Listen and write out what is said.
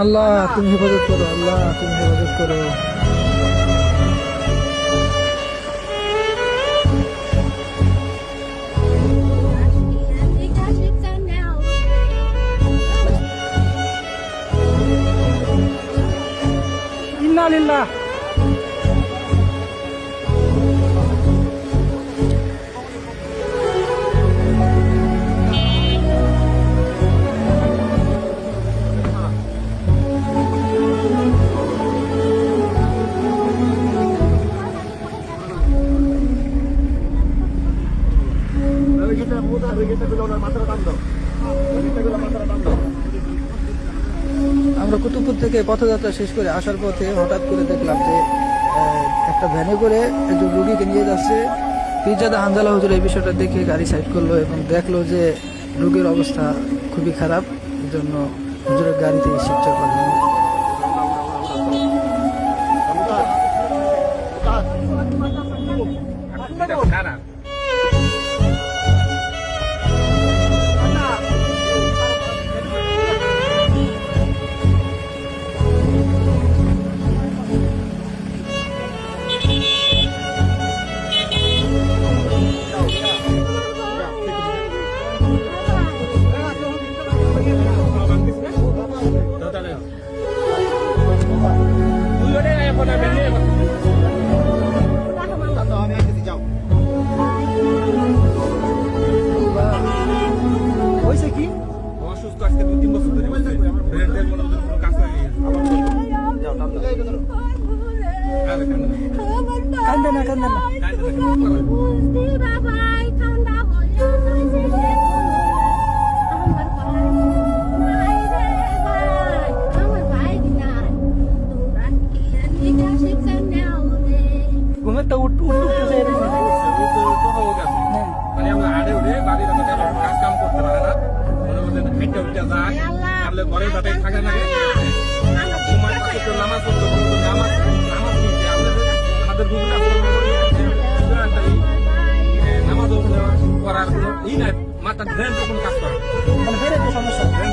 আল্লাহ তুমি হেফাজত করো, আল্লাহ তুমি হেফাজত করো। ইন্না লিল্লাহ। আমরা কুতুবপুর থেকে পথযাত্রা শেষ করে আসার পথে হঠাৎ করে দেখলাম যে একটা ভ্যানে করে একজন রুগীকে নিয়ে যাচ্ছে। পীরজাদা হানজালা হুজুর এই বিষয়টা দেখে গাড়ি সাইড করলো এবং দেখলো যে রোগীর অবস্থা খুবই খারাপ, এই জন্য হুজুরের গাড়িতে শিবচর করলেন। হয়েছে কি? অসুস্থ আজকে 2-3 বছর ধরে ব্রেনের মনে কোনো কাজ নাই। কান্দে না, কান্দে না। ঘুমের তো উঠতেছে এরকম। মানে আমরা আড়ে উঠে বাড়ির কাজ কাম করতে পারে না, মনে করছেন হেঁটে উঠে যায়, তাহলে ঘরে যাতে থাকে না, সময় পাশে তো নামাজ পড়তে বলতো, নামাজ নিতে আমাদের নামাজ করার কোনো ই নাই, মাথা ব্রেন কোনো কাজ করে মানে বেড়ে তো সমস্যা। ব্রেন